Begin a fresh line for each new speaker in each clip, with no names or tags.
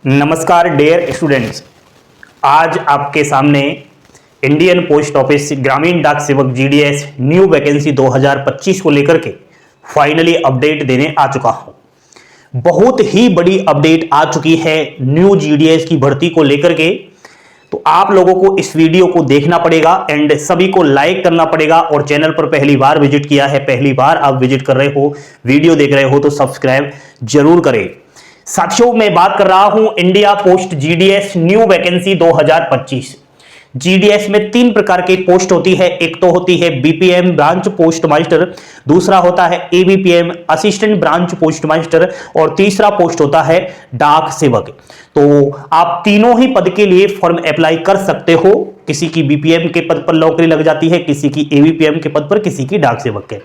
नमस्कार dear students, आज आपके सामने इंडियन पोस्ट ऑफिस ग्रामीण डाक सेवक जीडीएस न्यू वैकेंसी 2025 को लेकर के फाइनली अपडेट देने आ चुका हूं। बहुत ही बड़ी अपडेट आ चुकी है न्यू जीडीएस की भर्ती को लेकर के, तो आप लोगों को इस वीडियो को देखना पड़ेगा एंड सभी को लाइक करना पड़ेगा। और चैनल पर पहली बार विजिट किया है, पहली बार आप विजिट कर रहे हो, वीडियो देख रहे हो तो सब्सक्राइब जरूर करें। साथियों, मैं बात कर रहा हूं India post GDS new vacancy 2025। GDS में 3 प्रकार की पोस्ट होती है। एक तो होती है बीपीएम ब्रांच पोस्ट मास्टर, दूसरा होता है ABPM assistant branch post master और तीसरा पोस्ट होता है डाक सेवक। तो आप तीनों ही पद के लिए फॉर्म अप्लाई कर सकते हो। किसी की बीपीएम के पद पर नौकरी लग जाती है, किसी की एबीपीएम के पद पर, किसी की डाक सेवक के।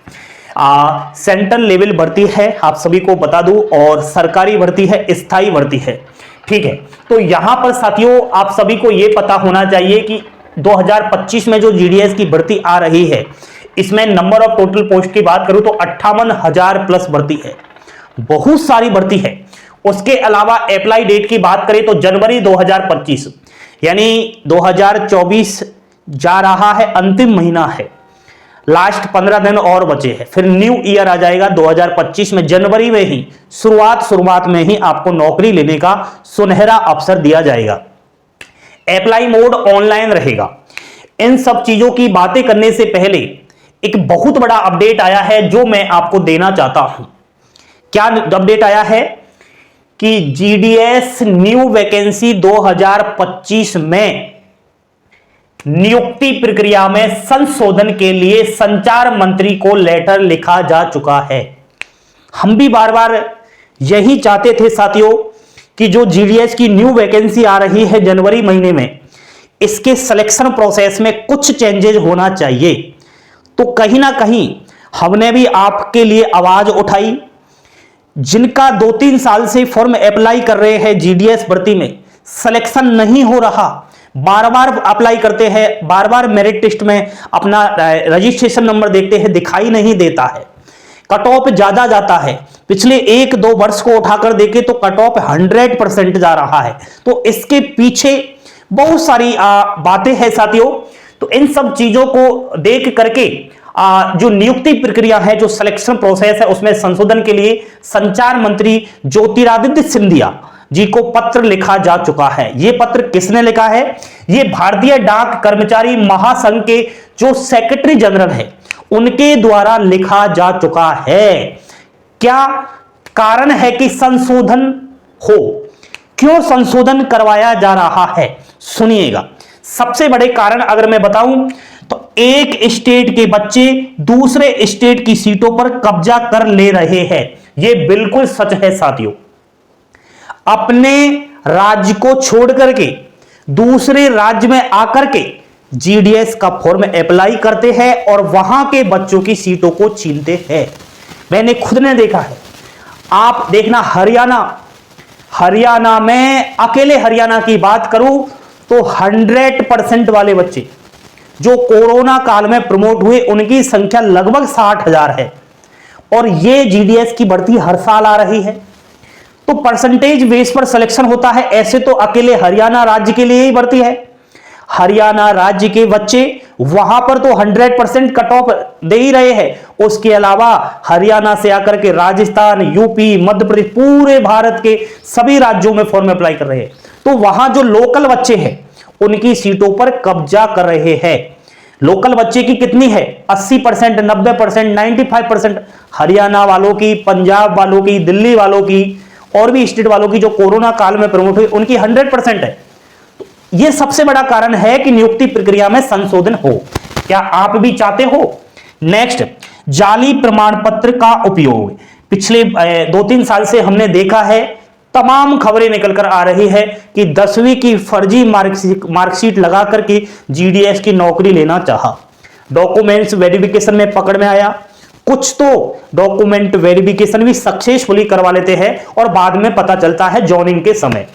सेंट्रल लेवल भर्ती है, आप सभी को बता दूं, और सरकारी भर्ती है, स्थायी भर्ती है। ठीक है, तो यहां पर साथियों आप सभी को यह पता होना चाहिए कि 2025 में जो जीडीएस की भर्ती आ रही है, इसमें नंबर ऑफ टोटल पोस्ट की बात करूं तो 58,000 प्लस भर्ती है, बहुत सारी भर्ती है। उसके अलावा अप्लाई डेट की बात करें तो जनवरी 2025, यानी 2024 जा रहा है, अंतिम महीना है, लास्ट 15 दिन और बचे हैं, फिर न्यू ईयर आ जाएगा 2025 में। जनवरी में ही शुरुआत में ही आपको नौकरी लेने का सुनहरा अवसर दिया जाएगा। अप्लाई मोड ऑनलाइन रहेगा। इन सब चीजों की बातें करने से पहले एक बहुत बड़ा अपडेट आया है जो मैं आपको देना चाहता हूं। क्या अपडेट आया है कि जीडीएस न्यू वैकेंसी 2025 में नियुक्ति प्रक्रिया में संशोधन के लिए संचार मंत्री को लेटर लिखा जा चुका है। हम भी बार बार यही चाहते थे साथियों कि जो जीडीएस की न्यू वैकेंसी आ रही है जनवरी महीने में, इसके सिलेक्शन प्रोसेस में कुछ चेंजेस होना चाहिए। तो कहीं ना कहीं हमने भी आपके लिए आवाज उठाई। जिनका 2-3 साल से फॉर्म अप्लाई कर रहे हैं जीडीएस भर्ती में, सिलेक्शन नहीं हो रहा, बार बार अप्लाई करते हैं, बार बार मेरिट टेस्ट में अपना रजिस्ट्रेशन नंबर देखते हैं, दिखाई नहीं देता है, कट ऑफ ज्यादा जाता है। पिछले 1-2 वर्ष को उठाकर देखें तो कट ऑफ 100% जा रहा है। तो इसके पीछे बहुत सारी बातें हैं साथियों। तो इन सब चीजों को देख करके जो नियुक्ति प्रक्रिया है, जो सिलेक्शन प्रोसेस है, उसमें संशोधन के लिए संचार मंत्री ज्योतिरादित्य सिंधिया जी को पत्र लिखा जा चुका है। यह पत्र किसने लिखा है? यह भारतीय डाक कर्मचारी महासंघ के जो सेक्रेटरी जनरल है, उनके द्वारा लिखा जा चुका है। क्या कारण है कि संशोधन हो, क्यों संशोधन करवाया जा रहा है? सुनिएगा। सबसे बड़े कारण अगर मैं बताऊं तो एक स्टेट के बच्चे दूसरे स्टेट की सीटों पर कब्जा कर ले रहे हैं। यह बिल्कुल सच है साथियों। अपने राज्य को छोड़ करके दूसरे राज्य में आकर के जीडीएस का फॉर्म अप्लाई करते हैं और वहां के बच्चों की सीटों को छीनते हैं। मैंने खुद ने देखा है। आप देखना, हरियाणा में, अकेले हरियाणा की बात करूं तो 100% वाले बच्चे जो कोरोना काल में प्रमोट हुए, उनकी संख्या लगभग 60,000 है। और यह जीडीएस की भर्ती हर साल आ रही है, तो परसेंटेज बेस पर सिलेक्शन होता है। ऐसे तो अकेले हरियाणा राज्य के लिए ही भर्ती है। हरियाणा राज्य के बच्चे वहां पर तो 100% कट ऑफ दे ही रहे हैं। उसके अलावा हरियाणा से आकर के राजस्थान, यूपी, मध्य प्रदेश, पूरे भारत के सभी राज्यों में फॉर्म अप्लाई कर रहे हैं। तो वहां जो लोकल बच्चे हैं, उनकी सीटों पर कब्जा कर रहे हैं। लोकल बच्चे की कितनी है? 80%, 90%, 95%। हरियाणा वालों की, पंजाब वालों की, दिल्ली वालों की और भी स्टेट वालों की जो कोरोना काल में प्रमोट हुई, उनकी 100% है। तो यह सबसे बड़ा कारण है कि नियुक्ति प्रक्रिया में संशोधन हो। क्या आप भी चाहते हो? नेक्स्ट, जाली प्रमाण पत्र का उपयोग। पिछले 2-3 साल से हमने देखा है, तमाम खबरें निकलकर आ रही है कि 10वीं की फर्जी मार्कशीट लगा करके जीडीएस की नौकरी लेना चाहा। डॉक्यूमेंट्स वेरिफिकेशन में पकड़ में आया। कुछ तो डॉक्यूमेंट वेरिफिकेशन भी सक्सेसफुली करवा लेते हैं और बाद में पता चलता है जॉइनिंग के समय।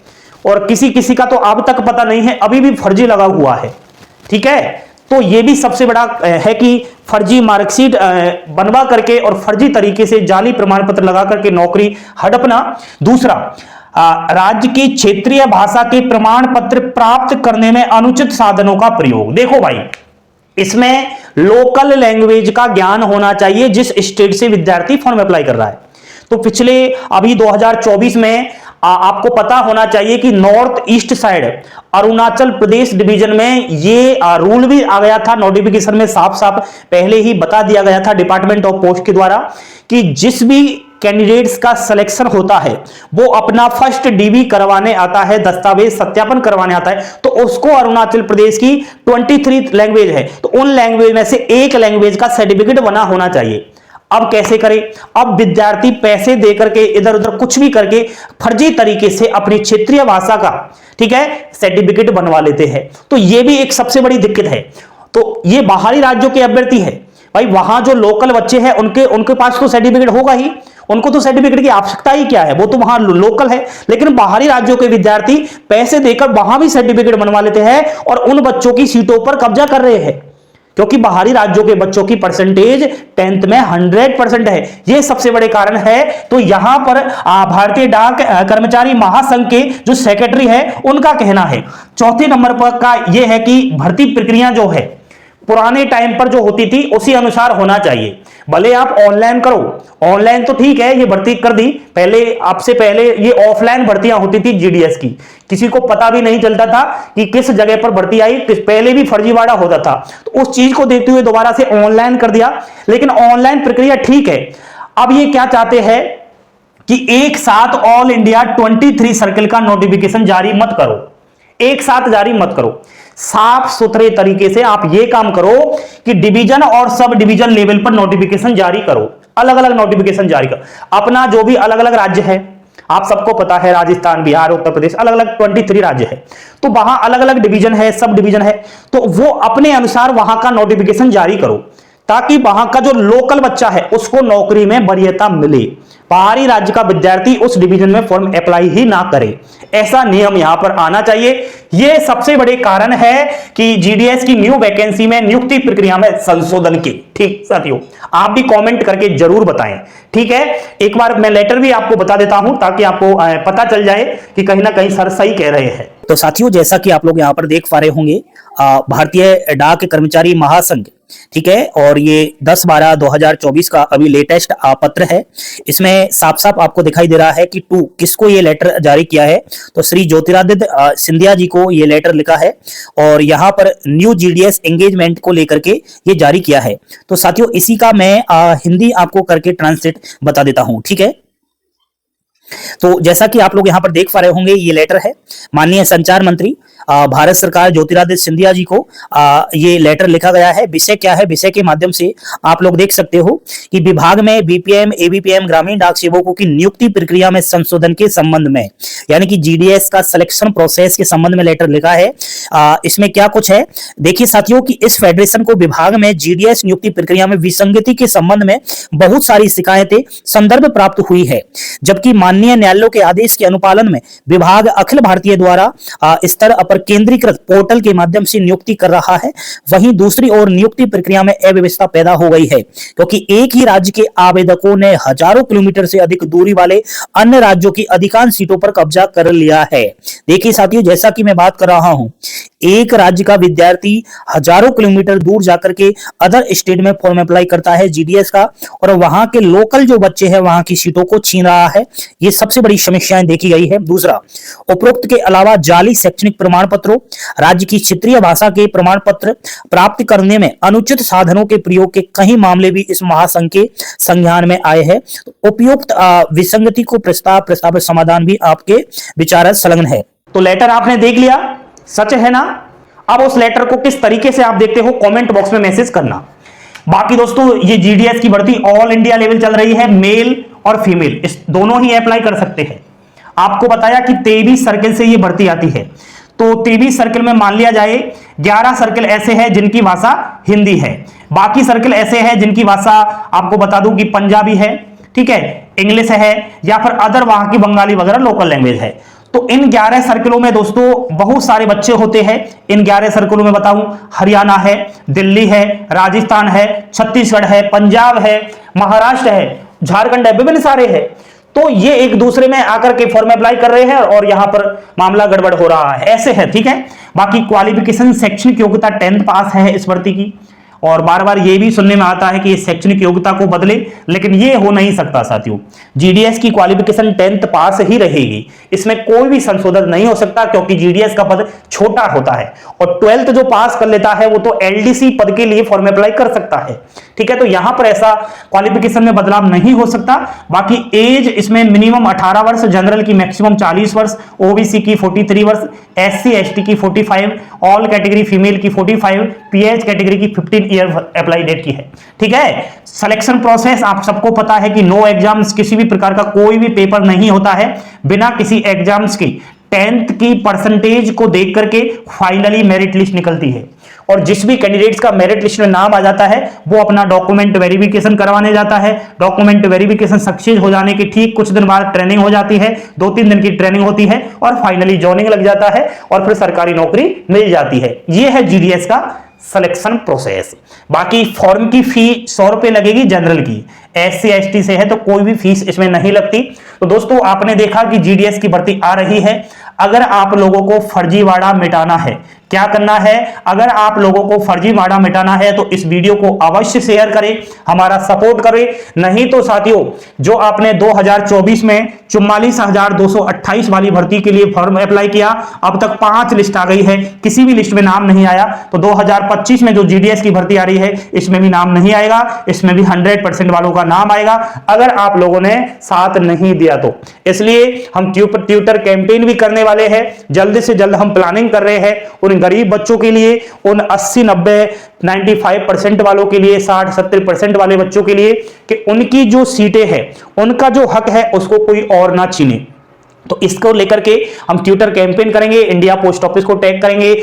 और किसी का तो अब तक पता नहीं है, अभी भी फर्जी लगा हुआ है। ठीक है, तो यह भी सबसे बड़ा है कि फर्जी मार्कशीट बनवा करके और फर्जी तरीके से जाली प्रमाण पत्र लगा करके नौकरी हड़पना। दूसरा, राज्य की क्षेत्रीय भाषा के प्रमाण पत्र प्राप्त करने में अनुचित साधनों का प्रयोग। देखो भाई, इसमें लोकल लैंग्वेज का ज्ञान होना चाहिए जिस स्टेट से विद्यार्थी फॉर्म अप्लाई कर रहा है। तो पिछले अभी 2024 में आपको पता होना चाहिए कि north east side Arunachal Pradesh division में ये रूल भी आ गया था, नोटिफिकेशन में साफ साफ पहले ही बता दिया गया था डिपार्टमेंट ऑफ पोस्ट के द्वारा कि जिस भी कैंडिडेट्स का सिलेक्शन होता है वो अपना फर्स्ट डीवी करवाने आता है, दस्तावेज सत्यापन करवाने आता है, तो उसको अरुणाचल प्रदेश की 23 लैंग्वेज है तो उन लैंग्वेज में से एक लैंग्वेज का सर्टिफिकेट बना होना चाहिए। अब कैसे करें? अब विद्यार्थी पैसे देकर के इधर उधर कुछ भी करके फर्जी तरीके से अपनी क्षेत्रीय भाषा का, ठीक है, सर्टिफिकेट बनवा लेते हैं। तो यह भी एक सबसे बड़ी दिक्कत है। तो ये बाहरी राज्यों के अभ्यर्थी है भाई, वहां जो लोकल बच्चे हैं उनके पास तो सर्टिफिकेट होगा ही, उनको तो सर्टिफिकेट की आवश्यकता ही क्या है, वो तो वहां लोकल है। लेकिन बाहरी राज्यों के विद्यार्थी पैसे देकर वहां भी सर्टिफिकेट बनवा लेते हैं और उन बच्चों की सीटों पर कब्जा कर रहे हैं, क्योंकि बाहरी राज्यों के बच्चों की परसेंटेज 10th में 100% है। यह सबसे बड़े कारण है। तो यहां पर भारतीय डाक कर्मचारी महासंघ के जो सेक्रेटरी है उनका कहना है, चौथे नंबर पर का यह है कि भर्ती प्रक्रिया जो है पुराने टाइम पर जो होती थी उसी अनुसार होना चाहिए। भले आप ऑनलाइन करो, ऑनलाइन तो ठीक है, ये भर्ती कर दी, पहले आपसे पहले ये ऑफलाइन भर्तियां होती थी जीडीएस की, किसी को पता भी नहीं चलता था कि किस जगह पर भर्ती आई, पहले भी फर्जीवाड़ा होता था। तो उस चीज को देखते हुए दोबारा से ऑनलाइन कर दिया, लेकिन ऑनलाइन प्रक्रिया ठीक है। अब ये क्या चाहते हैं कि एक साथ ऑल इंडिया 23 सर्कल का नोटिफिकेशन जारी मत करो, एक साथ जारी मत करो, साफ सुथरे तरीके से आप ये काम करो कि डिवीजन और सब डिवीजन लेवल पर नोटिफिकेशन जारी करो, अलग अलग नोटिफिकेशन जारी करो। अपना जो भी अलग अलग राज्य है, आप सबको पता है, राजस्थान, बिहार, उत्तर प्रदेश, अलग अलग 23 राज्य है, तो वहां अलग अलग डिवीजन है, सब डिवीजन है, तो वो अपने अनुसार वहां का नोटिफिकेशन जारी करो ताकि वहां का जो लोकल बच्चा है उसको नौकरी में वरीयता मिले, बाहरी राज्य का विद्यार्थी उस डिवीजन में फॉर्म अप्लाई ही ना करे। ऐसा नियम यहां पर आना चाहिए। यह सबसे बड़े कारण है कि जीडीएस की न्यू वैकेंसी में नियुक्ति प्रक्रिया में संशोधन की। ठीक साथियों, आप भी कमेंट करके जरूर बताएं, ठीक है। एक बार मैं लेटर भी आपको बता देता हूं ताकि आपको पता चल जाए कि कहीं ना कहीं सर सही कह रहे हैं।
तो साथियों, जैसा कि आप लोग यहाँ पर देख पा रहे होंगे, भारतीय डाक कर्मचारी महासंघ, ठीक है, और ये 10/12/2024 का अभी लेटेस्ट पत्र है। इसमें साफ साफ आपको दिखाई दे रहा है कि किसको ये लेटर जारी किया है, तो श्री ज्योतिरादित्य सिंधिया जी को ये लेटर लिखा है और यहाँ पर न्यू जीडीएस एंगेजमेंट को लेकर के ये जारी किया है। तो साथियों, इसी का मैं हिंदी आपको करके ट्रांसलेट बता देता हूं, ठीक है। तो जैसा कि आप लोग यहाँ पर देख पा रहे होंगे, ये लेटर है माननीय संचार मंत्री भारत सरकार ज्योतिरादित्य सिंधिया जी को ये लेटर लिखा गया है। विषय क्या है? विषय के माध्यम से आप लोग देख सकते हो कि विभाग में बीपीएम एबीपीएम ग्रामीण डाक सेवकों की नियुक्ति प्रक्रिया में संशोधन के संबंध में, यानी कि जीडीएस का सिलेक्शन प्रोसेस के संबंध में लेटर लिखा है। इसमें क्या कुछ है देखिए साथियों, कि इस फेडरेशन को विभाग में जीडीएस नियुक्ति प्रक्रिया में विसंगति के संबंध में बहुत सारी शिकायतें संदर्भ प्राप्त हुई है, जबकि माननीय न्यायालयों के आदेश के अनुपालन में विभाग अखिल भारतीय द्वारा स्तर पर केंद्रीकृत पोर्टल के माध्यम से नियुक्ति कर रहा है। वहीं दूसरी ओर नियुक्ति प्रक्रिया में अव्यवस्था पैदा हो गई है, क्योंकि एक ही राज्य के आवेदकों ने हजारों किलोमीटर से अधिक दूरी वाले अन्य राज्यों की अधिकांश सीटों पर कब्जा कर लिया है। देखिए साथियों, जैसा कि मैं बात कर रहा हूं, एक राज्य का विद्यार्थी हजारों किलोमीटर दूर जाकर के अदर स्टेट में फॉर्म अप्लाई करता है जीडीएस का, और वहां के लोकल जो बच्चे हैं वहां की सीटों को छीन रहा है। ये सबसे बड़ी समस्याएं देखी गई है। दूसरा, उपरोक्त के अलावा जाली शैक्षणिक प्रमाण पत्रों, राज्य की क्षेत्रीय भाषा के प्रमाण पत्र प्राप्त करने में अनुचित साधनों के प्रयोग के कई मामले भी इस महासंघ के संज्ञान में आए हैं। उपयुक्त विसंगति को प्रस्तावित समाधान भी आपके विचार संलग्न है।
तो लेटर आपने देख लिया, सच है ना? अब उस लेटर को किस तरीके से आप देखते हो कमेंट बॉक्स में मैसेज करना। बाकी दोस्तों, ये जीडीएस की भर्ती ऑल इंडिया लेवल चल रही है, मेल और फीमेल इस दोनों ही अप्लाई कर सकते हैं। आपको बताया कि 23 सर्कल से ये भर्ती आती है, तो 23 सर्कल में मान लिया जाए 11 सर्कल ऐसे हैं जिनकी भाषा हिंदी है, बाकी सर्कल ऐसे हैं जिनकी भाषा आपको बता दूं कि पंजाबी है, ठीक है, इंग्लिश है, या फिर अदर वहां की बंगाली वगैरह लोकल लैंग्वेज है। तो इन 11 सर्कलों में दोस्तों बहुत सारे बच्चे होते हैं। इन 11 सर्कलों में बताऊं, हरियाणा है, दिल्ली है, राजस्थान है, छत्तीसगढ़ है, पंजाब है, महाराष्ट्र है, झारखंड है, विभिन्न सारे हैं। तो ये एक दूसरे में आकर के फॉर्म अप्लाई कर रहे हैं और यहां पर मामला गड़बड़ हो रहा है, ऐसे है, ठीक है। बाकी क्वालिफिकेशन शैक्षणिक योग्यता 10th पास है इस भर्ती की, और बार बार ये भी सुनने में आता है कि ये शैक्षणिक योग्यता को बदले, लेकिन ये हो नहीं सकता साथियों। जीडीएस की क्वालिफिकेशन 10th पास ही रहेगी, इसमें कोई भी संशोधन नहीं हो सकता, क्योंकि जीडीएस का पद छोटा होता है और 12th जो पास कर लेता है वो तो एलडीसी पद के लिए फॉर्म अप्लाई कर सकता है, ठीक है। तो यहां पर ऐसा क्वालिफिकेशन में बदलाव नहीं हो सकता। बाकी एज इसमें मिनिमम 18 वर्ष, जनरल की मैक्सिमम 40 वर्ष, ओबीसी की 43 वर्ष, एससी एसटी की 45, ऑल कैटेगरी फीमेल की 45, पीएच कैटेगरी की 15 ईयर अप्लाई डेट की है, ठीक है। सिलेक्शन प्रोसेस आप सबको पता है कि नो एग्जाम्स, किसी भी प्रकार का कोई भी पेपर नहीं होता है बिना किसी एग्जाम्स की। 10th की परसेंटेज को देख करके फाइनली मेरिट लिस्ट निकलती है, और जिस भी कैंडिडेट्स का मेरिट लिस्ट में नाम आ जाता है वो अपना डॉक्यूमेंट वेरिफिकेशन करवाने जाता है। डॉक्यूमेंट वेरिफिकेशन सक्सेस हो जाने के ठीक कुछ दिन बाद ट्रेनिंग हो जाती है, 2-3 दिन की ट्रेनिंग होती है और फाइनली जॉइनिंग लग जाता है और फिर सरकारी नौकरी मिल जाती है। यह है जीडीएस का सिलेक्शन प्रोसेस। बाकी फॉर्म की फी 100 रुपए लगेगी जनरल की, एससी एसटी से है तो कोई भी फीस इसमें नहीं लगती। तो दोस्तों आपने देखा कि जीडीएस की भर्ती आ रही है। अगर आप लोगों को फर्जीवाड़ा मिटाना है, क्या करना है, अगर आप लोगों को फर्जीवाड़ा मिटाना है तो इस वीडियो को अवश्य शेयर करें, हमारा सपोर्ट करें। नहीं तो साथियों, जो आपने 2024 में 44,228 वाली भर्ती के लिए फॉर्म अप्लाई किया, अब तक 5 लिस्ट आ गई है, किसी भी लिस्ट में नाम नहीं आया। तो 2025 में जो जीडीएस की भर्ती आ रही है इसमें भी नाम नहीं आएगा, इसमें भी 100% वालों का नाम आएगा अगर आप लोगों ने साथ नहीं दिया तो। इसलिए हम ट्यूटर कैंपेन भी करने वाले हैं, जल्द से जल्द हम प्लानिंग कर रहे हैं उन गरीब बच्चों के लिए, उन 80, 90, 95% वालों के लिए, 60, 70% वाले बच्चों के लिए, कि उनकी जो सीटें हैं, उनका जो हक है उसको कोई और ना छीने। तो इसको लेकर के हम ट्विटर कैंपेन करेंगे, इंडिया पोस्ट ऑफिस को टैग करेंगे,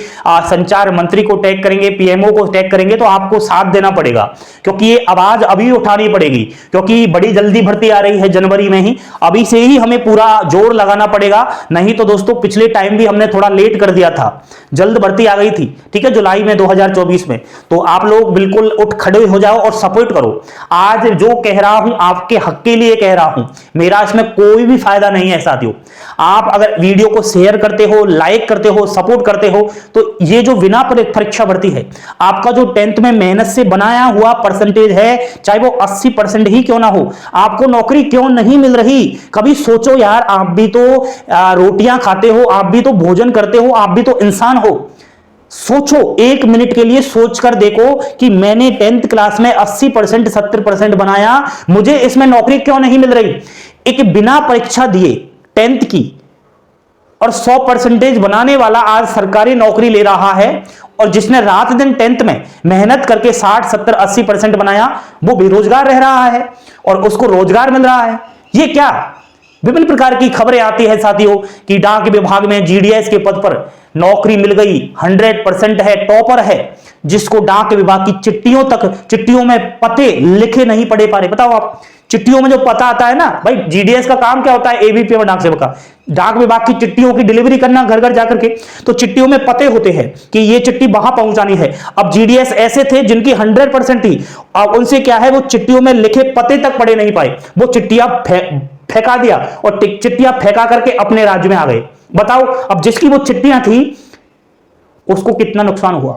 संचार मंत्री को टैग करेंगे, पीएमओ को टैग करेंगे। तो आपको साथ देना पड़ेगा, क्योंकि ये आवाज अभी उठानी पड़ेगी, क्योंकि बड़ी जल्दी भर्ती आ रही है जनवरी में ही, अभी से ही हमें पूरा जोर लगाना पड़ेगा। नहीं तो दोस्तों पिछले टाइम भी हमने थोड़ा लेट कर दिया था, जल्द भर्ती आ गई थी, ठीक है, जुलाई में 2024 में। तो आप लोग बिल्कुल उठ खड़े हो जाओ और सपोर्ट करो। आज जो कह रहा हूं आपके हक के लिए कह रहा हूं, मेरा इसमें कोई भी फायदा नहीं है साथियों। आप अगर वीडियो को शेयर करते हो, लाइक करते हो, सपोर्ट करते हो, तो ये जो बिना परीक्षा भर्ती है, आपका जो 10th में मेहनत से बनाया हुआ परसेंटेज है, चाहे वो 80% ही क्यों ना हो, आपको नौकरी क्यों नहीं मिल रही? कभी सोचो यार, आप भी तो रोटियां खाते हो, आप भी तो भोजन करते हो, आप भी तो इंसान हो। सोचो, 1 मिनट के लिए सोच कर देखो कि मैंने 10th क्लास में 80%, 70% बनाया, मुझे इसमें नौकरी क्यों नहीं मिल रही? एक बिना परीक्षा दिए 10th की और 100% बनाने वाला आज सरकारी नौकरी ले रहा है, और जिसने रात दिन 10th में मेहनत करके 60, 70, 80% बनाया, वो बेरोजगार रह रहा है और उसको रोजगार मिल रहा है। ये क्या? विभिन्न प्रकार की खबरें आती है साथियों कि डाक विभाग में जीडीएस के पद पर नौकरी मिल गई, 100% है, टॉपर है, जिसको डाक विभाग की चिट्ठियों में पते लिखे नहीं पढ़े पा रहे। बताओ आप, चिट्ठियों में जो पता आता है ना भाई, जीडीएस का काम क्या होता है? एबीपी में डाक सेवक का, डाक विभाग की चिट्ठियों की डिलीवरी करना घर घर जाकर के। तो चिट्ठियों में पते होते हैं कि ये चिट्ठी वहां पहुंचानी है। अब जीडीएस ऐसे थे जिनकी 100% थी, अब उनसे क्या है, वो चिट्ठियों में लिखे पते तक पढ़े नहीं पाए, वो चिट्ठियां फेंका दिया और चिट्ठियां फेंका करके अपने राज्य में आ गए। बताओ, अब जिसकी वो चिट्ठियां थी उसको कितना नुकसान हुआ।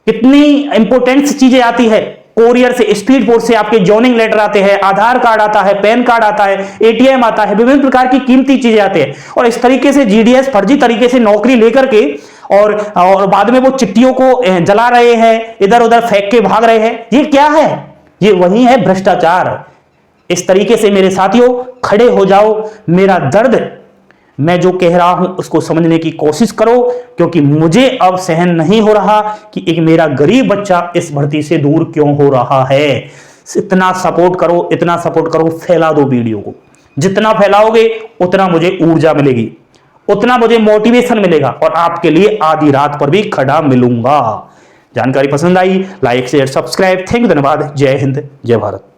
कितनी इंपोर्टेंट चीजें आती है कोरियर से, स्पीड पोस्ट से आपके जॉइनिंग लेटर आते हैं, आधार कार्ड आता है, पैन कार्ड आता है, एटीएम आता है, विभिन्न प्रकार की कीमती चीजें आती हैं। और इस तरीके से जीडीएस फर्जी तरीके से नौकरी लेकर के और बाद में वो चिट्ठियों को जला रहे हैं, इधर उधर फेंक के भाग रहे हैं। ये क्या है? ये वही है भ्रष्टाचार। इस तरीके से मेरे साथियों खड़े हो जाओ, मेरा दर्द मैं जो कह रहा हूं उसको समझने की कोशिश करो, क्योंकि मुझे अब सहन नहीं हो रहा कि एक मेरा गरीब बच्चा इस भर्ती से दूर क्यों हो रहा है। इतना सपोर्ट करो, इतना सपोर्ट करो, फैला दो वीडियो को। जितना फैलाओगे उतना मुझे ऊर्जा मिलेगी, उतना मुझे मोटिवेशन मिलेगा और आपके लिए आधी रात पर भी खड़ा मिलूंगा। जानकारी पसंद आई, like share subscribe. Thank you, धन्यवाद। जय हिंद, जय भारत।